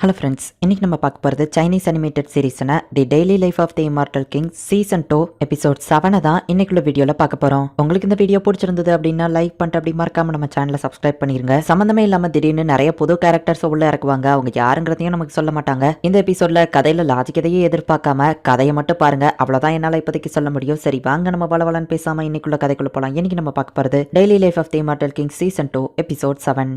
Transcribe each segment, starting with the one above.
Hello friends, இன்னைக்கு நம்ம பார்க்க போகிறது சைனீஸ் அனிமேட்டட் சீரீஸ்னா the daily life of the immortal king season 2 episode 7 தான் இன்னைக்குள்ள வீடியோவில் பார்க்க போகிறோம். உங்களுக்கு இந்த வீடியோ பிடிச்சிருந்தது அப்படின்னா லைக் பண்ணிட்டு அப்படி மறக்காம நம்ம சேனலை சப்ஸ்கிரைப் பண்ணிருங்க. சம்மந்தமே இல்லாமல் திடீர்னு நிறைய புது கேரக்டர்ஸ் உள்ள இறக்குவாங்க. அவங்க யாருங்கிறதையும் நமக்கு சொல்ல மாட்டாங்க. இந்த எபிசோட்ல கதையில லாஜிக் எதையும் எதிர்பார்க்காம கதையை மட்டும் பாருங்க. அவ்வளோதான் என்னால் இப்போதைக்கு சொல்ல முடியும். சரி வாங்க நம்ம வளவலன்னு பேசாம இன்னைக்குள்ள கதைக்குள்ள போகலாம். இன்னைக்கு நம்ம பார்க்க போகிறது daily life of the immortal king season 2 episode 7.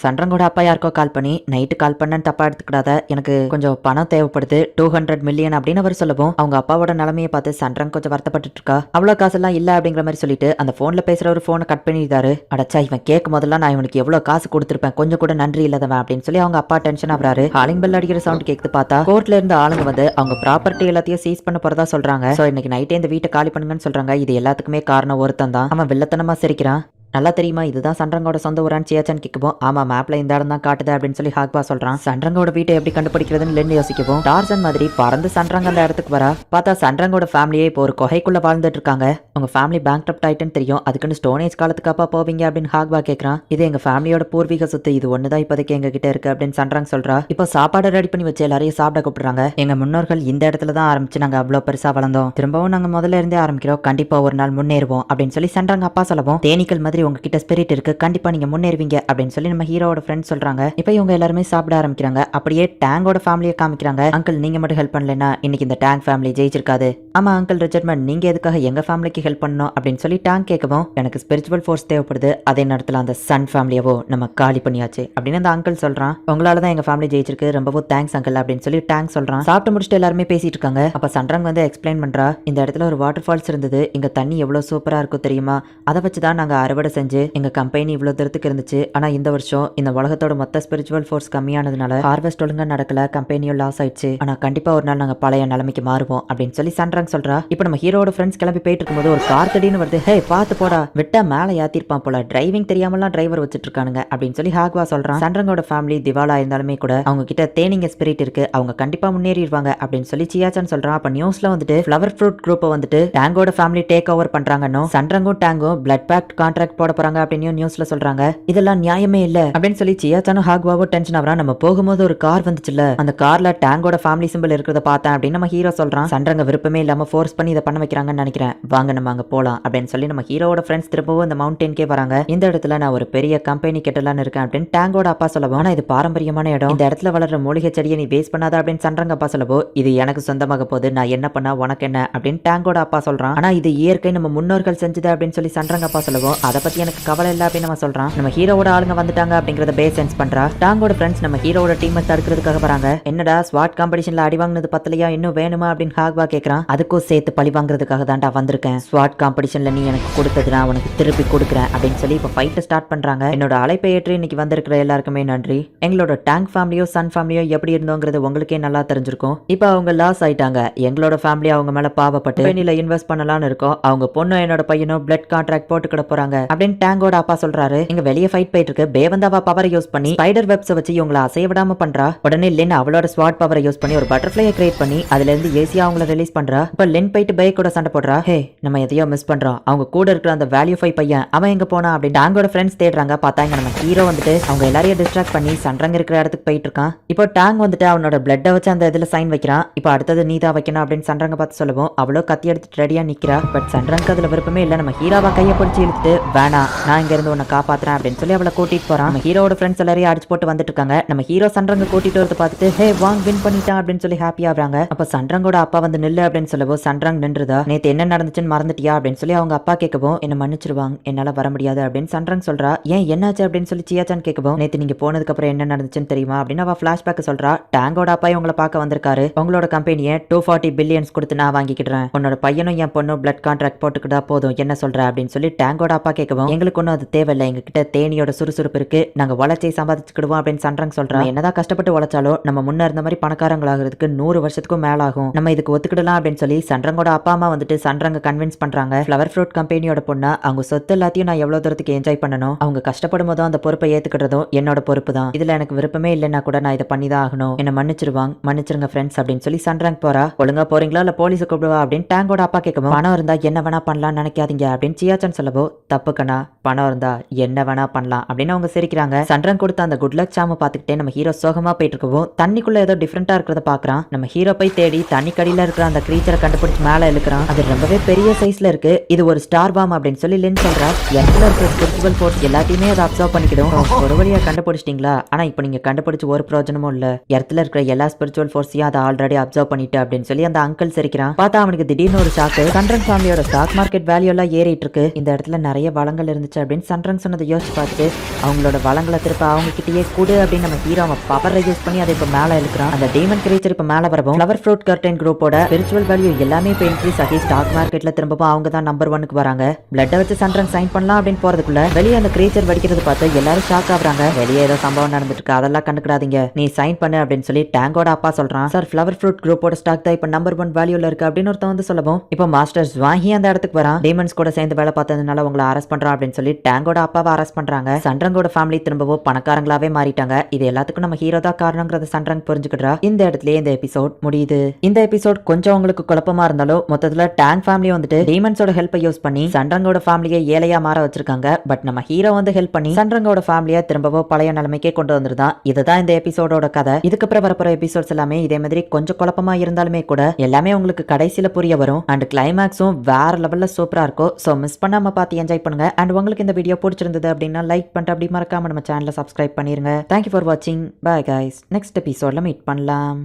சன்றங்கோட அப்பா யாருக்கோ கால் பண்ணி நைட்டு கால் பண்ணன்னு தப்பா எடுத்துக்கிடாத, எனக்கு கொஞ்சம் பணம் தேவைப்படுது, 200 மில்லியன் அப்படின்னு அவர் சொல்லவும் அவங்க அப்பாவோட நிலைமையை பார்த்து சன்றங் கொஞ்சம் வருத்தப்பட்டு இருக்கா. அவ்வளோ காசெல்லாம் இல்லை அப்படிங்கிற மாதிரி சொல்லிட்டு அந்த ஃபோனில் பேசுகிற ஒரு ஃபோனை கட் பண்ணிட்டாரு. அடச்சா, இவன் கேட்கும் போதெல்லாம் நான் இவனுக்கு எவ்வளோ காசு கொடுத்துருப்பேன், கொஞ்சம் கூட நன்றி இல்லாதவன் அப்படின்னு சொல்லி அவங்க அப்பா டென்ஷன் ஆகுறாரு. காலிங் பெல் அடிக்கிற சவுண்ட் கேட்குது. பார்த்தா கோர்ட்ல இருந்து ஆளுங்க வந்து அவங்க ப்ராப்பர்ட்டி எல்லாத்தையும் சீஸ் பண்ண போறதா சொல்றாங்க. ஸோ இன்னைக்கு நைட்டே இந்த வீட்டை காலி பண்ணுங்கன்னு சொல்றாங்க. இது எல்லாத்துக்குமே காரணம் ஒருத்தன் தான். அவன் வில்லத்தனமா சிரிக்கிறான். நல்லா தெரியுமா இதுதான் சன்றங்கோட சொந்த ஊரான்னு சியாச்சான்னு கேட்கவும், ஆமா மேப்ல இந்த இடம் தான் காட்டுது அப்படின்னு சொல்லி ஹாக்பா சொல்றான். சன்றங்கோட வீட்டை எப்படி கண்டுபிடிக்கிறதுன்னு லென்னு யோசிக்கவும், டார்சன் மாதிரி பறந்து சன்றங்க அந்த இடத்துக்கு வரா. பார்த்தா சன்றங்கோட ஃபேமிலியே இப்போ ஒரு குகைக்குள்ள வாழ்ந்துட்டு இருக்காங்க. உங்க ஃபேமிலி பேங்க்ரப்ட் ஆயிட்டுன்னு தெரியும், அதுக்குன்னு ஸ்டோனேஜ் காலத்துக்கு அப்பா போவீங்க அப்படின்னு ஹாக்பா கேட்கறான். இது எங்க ஃபேமிலியோட பூர்வீக சொத்து, இது ஒண்ணுதான் இப்போதைக்கு எங்க கிட்ட இருக்கு அப்படின்னு சன்றங்க சொல்றா. இப்போ சாப்பாடு ரெடி பண்ணி வச்சு எல்லாரையும் சாப்பிட கூப்பிடுறாங்க. எங்க முன்னோர்கள் இந்த இடத்துல தான் ஆரம்பிச்சு நாங்க அவ்வளவு பெருசா வளர்ந்தோம், திரும்பவும் நாங்க முதல்ல இருந்தே ஆரம்பிக்கிறோம், கண்டிப்பா ஒரு நாள் முன்னேறுவோம் அப்படின்னு சொல்லி சன்றங்க அப்பா சொல்லவும், தேனீக்கள் மாதிரி உங்ககிட்ட ஸ்பிரிட் இருக்கு, கண்டிப்பா நீங்க முன்னேறுவீங்க அப்படின்னு சொல்லி நம்ம ஹீரோவோட ஃப்ரெண்ட்ஸ் சொல்றாங்க. இப்போ இவங்க எல்லாருமே சாப்பிட ஆரம்பிக்கிறாங்க. அப்படியே டேங்கோட ஃபேமிலியை காமிக்கிறாங்க. அங்கிள் நீங்க மட்டும் ஹெல்ப் பண்ணலனா இன்னைக்கு இந்த டேங்க் ஃபேமிலி ஜெயிச்சிருக்காது. ஆமா அங்கிள் ரிச்சர்ட்மன், நீங்க எதுக்காக எங்க ஃபேமிலிக்கு ஹெல்ப் பண்ணணும் அப்படின்னு சொல்லி டேங்க் கேட்கவும், எனக்கு ஸ்பிரிச்சுவல் ஃபோர்ஸ் தேவைப்படுது, அதே நேரத்தில் அந்த சன் ஃபேமிலியவோ நம்ம காலி பண்ணியாச்சு அப்படின்னு அந்த அங்கிள் சொல்றான். உங்களால தான் எங்க ஃபேமிலி ஜெயிச்சிருக்கு, ரொம்பவும் தேங்க்ஸ் அங்கிள் அப்படின்னு சொல்லி டேங்க் சொல்றான். சாப்பிட்டு முடிச்சுட்டு எல்லாருமே பேசிட்டு இருக்காங்க. அப்ப சன்றங் வந்து எக்ஸ்பிளைன் பண்றா, இந்த இடத்துல ஒரு வாட்டர் ஃபால்ஸ் இருந்தது, இங்க தண்ணி எவ்வளவு சூப்பரா இருக்கும் தெரியுமா, அதை வச்சுதான் நாங்க அறுவடை செஞ்சு எங்க கம்பெனி இவ்வளவு தூரத்துக்கு இருந்துச்சு. ஆனா இந்த வருஷம் இந்த உலகத்தோட மொத்த ஸ்பிரிச்சுவல் ஃபோர்ஸ் கம்மியானதுனால ஹார்வெஸ்ட் ஒழுங்கா நடக்கல, கம்பெனியும் லாஸ் ஆயிடுச்சு. ஆனா கண்டிப்பா ஒரு நாள் நாங்க பழைய நிலைமைக்கு மாறுவோம் அப்படின்னு சொல்லி சன்றங் சொல்றா. இப்போ நம்ம ஹீரோட ஃப்ரெண்ட்ஸ் கிளம்பி போயிட்டு இருக்கும்போது ஒரு கார் திடீர்னு வருது. ஹே பாத்து போடா, விட்டா மேல ஏத்திருப்பான் போல, டிரைவிங் தெரியாமலாம் டிரைவர் வச்சிட்டு இருக்கானுங்க அப்படின்னு சொல்லி ஹாக்வா சொல்றான். சன்றங்கோட ஃபேமிலி திவாலா இருந்தாலுமே கூட அவங்க கிட்ட தேனிங்க ஸ்பிரிட் இருக்கு, அவங்க கண்டிப்பா முன்னேறிடுவாங்க அப்படின்னு சொல்லி சியாச்சான் சொல்றான். அப்ப நியூஸ்ல வந்துட்டு ஃப்ளவர் ஃப்ரூட் குரூப் வந்துட்டு டேங்கோட ஃபேமிலி டேக் ஓவர் பண்றாங்கன்னு, சன்றங்கும் டேங்கும் பிளட் பேக்ட் கான்ட்ராக்ட் போட போறாங்க அப்படின்னு நியூஸ்ல சொல்றாங்க. இதெல்லாம் நியாயமே இல்ல அப்படின்னு சொல்லி சியாச்சானும் ஹாக்வாவும் டென்ஷன் ஆவறான். நம்ம போகும்போது ஒரு கார் வந்துச்சுல, அந்த கார்ல டேங்கோட ஃபேமிலி சிம்பிள் இருக்கிறத பார்த்தேன் அப்படின்னு நம்ம ஹீரோ சொல்றான். சன்றங்க விருப்பமே இல்லாம ஃபோர்ஸ் பண்ணி இதை பண்ண வைக்கிறாங்கன்னு நினைக்கிறேன், வாங்க நம்ம அங்க போலாம் அப்படின்னு சொல்லி நம்ம ஹீரோவோட ஃப்ரெண்ட்ஸ் திரும்பவும் இந்த மவுண்டன்கே வராங்க. இந்த இடத்துல நான் ஒரு பெரிய கம்பெனி கெட்டலான்னு இருக்கேன் அப்படின்னு டேங்கோட அப்பா சொல்லவும், ஆனா இது பாரம்பரியமான இடம், இந்த இடத்துல வளர்ற மூலிகை செடியை நீ வேஸ்ட் பண்ணாத அப்படின்னு சன்றங்க அப்பா சொல்லவோ, இது எனக்கு சொந்தமாக போகுது, நான் என்ன பண்ணா உனக்கு என்ன அப்படின்னு டேங்கோட அப்பா சொல்றான். ஆனா இது இயற்கை, நம்ம முன்னோர்கள் செஞ்சது அப்படின்னு சொல்லி சன்றங்க அப்பா சொல்லவோ, அதை பத்தி எனக்கு கவலை இல்ல அப்படின்னு நம்ம சொல்றான். நம்ம ஹீரோவோட ஆளுங்க வந்துட்டாங்க அப்படிங்கறத பேஸ் சென்ஸ் பண்றா. டாங்கோட ஃப்ரெண்ட்ஸ் நம்ம ஹீரோவோட டீமை தடுக்கிறதுக்காக வராங்க. என்னடா ஸ்வாட் காம்படிஷன்ல அடி வாங்கினது பத்தலையா, இன்னும் வேணுமா அப்படின்னு ஹாக்வா கேக்குறான். அதுக்கும் சேர்த்து பழி வாங்குறதுக்காக தான்டா வந்திருக்கேன், ஸ்வாட் காம்படிஷன்ல நீ எனக்கு கொடுத்தது நான் உனக்கு திருப்பி கொடுக்குறேன் அப்படின்னு சொல்லி இப்போ ஃபைட் ஸ்டார்ட் பண்றாங்க. என்னோட அழைப்பை ஏற்று இன்னைக்கு வந்திருக்கிற எல்லாருக்குமே நன்றி. எங்களோட டேங்க் ஃபேமிலியோ சன் ஃபேமிலியோ எப்படி இருந்தோங்கிறது உங்களுக்கே நல்லா தெரிஞ்சிருக்கும். இப்போ அவங்க லாஸ் ஆயிட்டாங்க, எங்களோட ஃபேமிலி அவங்க மேல பாவப்பட்டு கம்பெனில இன்வெஸ்ட் பண்ணலாம்னு இருக்கோம், அவங்க பொண்ணு என்னோட பையனும் பிளட் கான்ட்ராக்ட் போட்டுக்கிட போறாங்க அப்படின்னு டேங்கோட அப்பா சொல்றாரு. இங்க வெளியே ஃபைட் போயிட்டு இருக்கு. பேவந்தாவா பவரை யூஸ் பண்ணி ஸ்பைடர் வெப்ஸ் வச்சு இவங்களை அசைய விடாம பண்றா. உடனே லென் அவளோட ஸ்வாட் பவரை யூஸ் பண்ணி ஒரு பட்டர்ஃப்ளையை கிரியேட் பண்ணி அதுல இருந்து ஈஸியா அவங்கள ரிலீஸ் பண்றா. இப்ப லென் போயிட்டு பைக் கூட சண்டை போடுறா. ஹே நம்ம எதையோ மிஸ் பண்றோம், அவங்க கூட இருக்கிற அந்த வேல்யூ 5 பையன் அவன் எங்க போனா அப்படின்னு டாங்கோட ஃப்ரெண்ட்ஸ் தேடுறாங்க. பார்த்தாங்க நம்ம ஹீரோ வந்துட்டு அவங்க எல்லாரையும் டிஸ்ட்ராக்ட் பண்ணி சன்றங்க இருக்கிற இடத்துக்கு போயிட்டு இருக்கான். இப்போ டாங் வந்துட்டு அவனோட பிளட்டை வச்சு அந்த இதுல சைன் வைக்கிறான். இப்போ அடுத்தது நீதா வைக்கணும் அப்படின்னு சன்றங்க பார்த்து சொல்லுவோம். அவ்வளோ கத்தி எடுத்துட்டு ரெடியா நிக்கிறா. பட் சன்றங்க அதுல விருப்பமே இல்ல. நம்ம ஹீரோவா கையை பிடிச்சி இழுத்துட்டு வேணா நான் இங்க இருந்து உன்னை காப்பாத்துறேன் அப்படின்னு சொல்லி அவளை கூட்டிட்டு போறான். நம்ம ஹீரோட ஃப்ரெண்ட்ஸ் எல்லாரையும் அடிச்சு போட்டு வந்துட்டு இருக்காங்க. நம்ம ஹீரோ சன்றங்க கூட்டிட்டு வரது பார்த்துட்டு ஹே வாங் வின் பண்ணிட்டான் அப்படின்னு சொல்லி ஹாப்பி ஆகுறாங்க. அப்ப சன்றங்கோட அப்பா வந்து நில்லு அப்படின்னு சொல்லவும், சன்றங் நின்றுதா, நேத்து என்ன நடந்துச்சுன்னு மறந்துட்டியா அப்படின்னு சொல்லி அவங்க அப்பா கேட்கவும், என்ன மன்னிச்சிருவாங்க என்னால வர முடியாது அப்படின்னு சன்றங் சொல்றா. ஏன் என்னாச்சு அப்படின்னு சொல்லி சியாச்சான் கேட்கவும், நேத்து நீங்க போனதுக்கு அப்புறம் என்ன நடந்துச்சுன்னு தெரியுமா அப்படின்னு அவ பிளாஷ்பேக் சொல்றா. டேங்கோட அப்பா உங்களை பார்க்க வந்திருக்காரு, உங்களோட கம்பெனியை 240 பில்லியன்ஸ் கொடுத்து நான் வாங்கிக்கிடுறேன், உன்னோட பையனும் என் பொண்ணும் பிளட் கான்ட்ராக்ட் போட்டுக்கிட்டா போதும், என்ன சொல்ற அப்படின்னு சொல்லி டேங்கோட அப்பா கேட்கவும், எங்களுக்கு ஒன்றும் அது தேவையில்லை, எங்க கிட்ட தேனியோட சுறுசுறுப்பு இருக்கு, நாங்க வளர்ச்சியை சம்பாதிச்சுக்கிடுவோம் அப்படின்னு சன்றங் சொல்றான். என்னதான் கஷ்டப்பட்டு உழைச்சாலும் நம்ம முன்ன இருந்த மாதிரி பணக்காரங்களாகிறதுக்கு 100 வருஷத்துக்கும் மேல ஆகும், நம்ம இதுக்கு ஒத்துக்கிடலாம் அப்படின்னு சொல்லி சன்றங்கோட அப்பா அம்மா வந்துட்டு சன்றங்க கன்வின்ஸ் பண்றாங்க. ஃப்ளவர் ஃப்ரூட் கம்பெனியோட பொண்ணா அவங்க சொத்து எல்லாத்தையும் நான் எவ்வளவு தூரத்துக்கு என்ஜாய் பண்ணணும், அவங்க கஷ்டப்படும் போதும் அந்த பொறுப்பை ஏத்துக்கிறதும் என்னோட பொறுப்பு தான், இதுல எனக்கு விருப்பமே இல்லைன்னா கூட நான் இதை பண்ணிதான் ஆகணும், என்ன மன்னிச்சிருவாங்க, மன்னிச்சிருங்க ஃப்ரெண்ட்ஸ் அப்படின்னு சொல்லி சன்றங் போறா. ஒழுங்கா போறீங்களா இல்ல போலீஸை கூப்பிடுவா அப்படின்னு டேங்கோட அப்பா கேட்கவும், பணம் இருந்தா என்ன வேணா பண்ணலாம் நினைக்காதீங்க அப்படின்னு சியாச்சன் சொல்லவோ, தப்பு கண்ணா, பணம் இருந்தா என்ன வேணா பண்ணலாம் அப்படின்னு அவங்க சிரிக்கிறாங்க. சந்திரன் கொடுத்த அந்த குட் லக் சாம பார்த்துக்கிட்டே நம்ம ஹீரோ சோகமா போயிட்டு இருக்கவும் தண்ணிக்குள்ள ஏதோ டிஃப்ரெண்டா இருக்கிறத பாக்குறான். நம்ம ஹீரோ போய் தேடி தண்ணி கடியில இருக்கிற அந்த கிரீச்சரை கண்டுபிடிச்சு மேல இழுக்கிறான். அது ரொம்பவே பெரிய சைஸ்ல இருக்கு. இது ஒரு ஸ்டார் பாம் அப்படின்னு சொல்லி லின் சொல்றா. இடத்துல இருக்கிற ஸ்பிரிச்சுவல் ஃபோர்ஸ் எல்லாத்தையுமே அதை அப்சர்வ் பண்ணிக்கிடும். ஒரு வழியா கண்டுபிடிச்சிட்டீங்களா? ஆனா இப்போ நீங்க கண்டுபிடிச்சு ஒரு பிரயோஜனமும் இல்ல. இடத்துல இருக்கிற எல்லா ஸ்பிரிச்சுவல் ஃபோர்ஸையும் அதை ஆல்ரெடி அப்சர்வ் பண்ணிட்டு அப்படின்னு சொல்லி அந்த அங்கிள் சிரிக்கிறான். பார்த்தா அவனுக்கு திடீர்னு ஒரு ஷாக்கு. சந்திரன் ஃபேமிலியோட ஸ்டாக் மார்க்கெட் வேல்யூ எல்லாம் ஏறிட்டு இருக்கு. இந்த இடத்துல நிறைய வளங்கள் இருந்துச்சு அப்படின்னு சந்திரன் சொன்னதை யோசிச்சு பார்த்துட்டு அவங்களோட வளங்களை திருப்ப அவங்க கிட்டயே கூடு அப்படின்னு நம்ம ஹீரோ அவன் பவரை யூஸ் பண்ணி அதை இப்ப மேல இழுக்கிறான். அந்த டீமன் கிரீச்சர் இப்ப மேல வரவும் ஃப்ளவர் ஃப்ரூட் கர்டன் குரூப்போட ஸ்பிரிச்சுவல் வேல்யூ எல்லாமே இப்ப இன்க்ரீஸ் ஆகி ஸ்டாக் மார்க்கெட்ல திரும்பவும் அவங்க தான் நம்பர் 1க்கு வராங்க. பிளட்டை வச்சு சந்திரன் சைன் பண்ணலாம் அப்படின்னு போறதுக்குள்ள வெளியே அந்த கிரீச்சர் வெடிக்கிறது பார்த்து எல்லாரும் ஷாக் ஆகுறாங்க. வெளியே ஏதோ சம்பவம் நடந்துட்டு இருக்கு, அதெல்லாம் கண்டுக்கிடாதீங்க, நீ சைன் பண்ணு அப்படின்னு சொல்லி டேங்கோட அப்பா சொல்றான். சார் ஃப்ளவர் ஃப்ரூட் குரூப்போட ஸ்டாக் தான் இப்ப நம்பர் 1 வேல்யூல இருக்கு அப்படின்னு ஒருத்தன் வந்து சொல்லவும் இப்போ மாஸ்டர் ஜுவாங்கி அந்த இடத்துக்கு வரான். டீமன்ஸ் கூட சேர்ந்து வேலை பார்த்ததுனால உங்களை அரெஸ்ட் பண்றான் அப்படின்னு சொல்லி டேங்கோட அப்பாவை அரெஸ்ட் பண்றாங்க. சந்திரங்கோட ஃபேமிலி திரும்பவும் பணக்காரங்களாவே மாறிட்டாங்க. இது எல்லாத்துக்கும் நம்ம ஹீரோ தான் காரணங்கிறத சந்திரன் புரிஞ்சுக்கிட்டா. இந்த இடத்துலயே இந்த எபிசோட் முடியுது. இந்த எபிசோட் கொஞ்சம் உங்களுக்கு குழப்பமா இருந்தாலும் மொத்தத்துல டேங் ஃபேமிலி வந்துட்டு டீமன்ஸோட ஹெல்ப்பை யூஸ் பண்ணி சந்திரங்கோட ஃபேமிலியை ஏழையா மாற வச்சிருக்காங்க. பட் நம்ம ஹீரோ வந்து ஹெல்ப் பண்ணி சந்திரங்கோட ஃபேமிலியை திரும்பவும் பழைய நிலைமைக்கே கொண்டு வந்துருதான். இதுதான் இந்த எபிசோடோட கதை. இதுக்கப்புறம் வரப்போற எபிசோட்ஸ் எல்லாமே இதே மாதிரி கொஞ்சம் குழப்பமா இருந்தாலுமே கூட எல்லாமே உங்களுக்கு கடைசியில புரிய வரும். அண்ட் கிளைமேக்ஸும் வேற லெவல்ல சூப்பரா இருக்கும். சோ மிஸ் பண்ணாம பார்த்து என்ஜாய் பண்ணுங்க. அண்ட் உங்களுக்கு இந்த வீடியோ பிடிச்சிருந்தது அப்படின்னா லைக் பண்ணிட்டு அப்படி மறக்காம நம்ம சேனலை சப்ஸ்கிரைப் பண்ணிருங்க. தேங்க்யூ ஃபார் வாட்சிங். Bye guys. நெக்ஸ்ட் எபிசோட்ல மீட் பண்ணலாம்.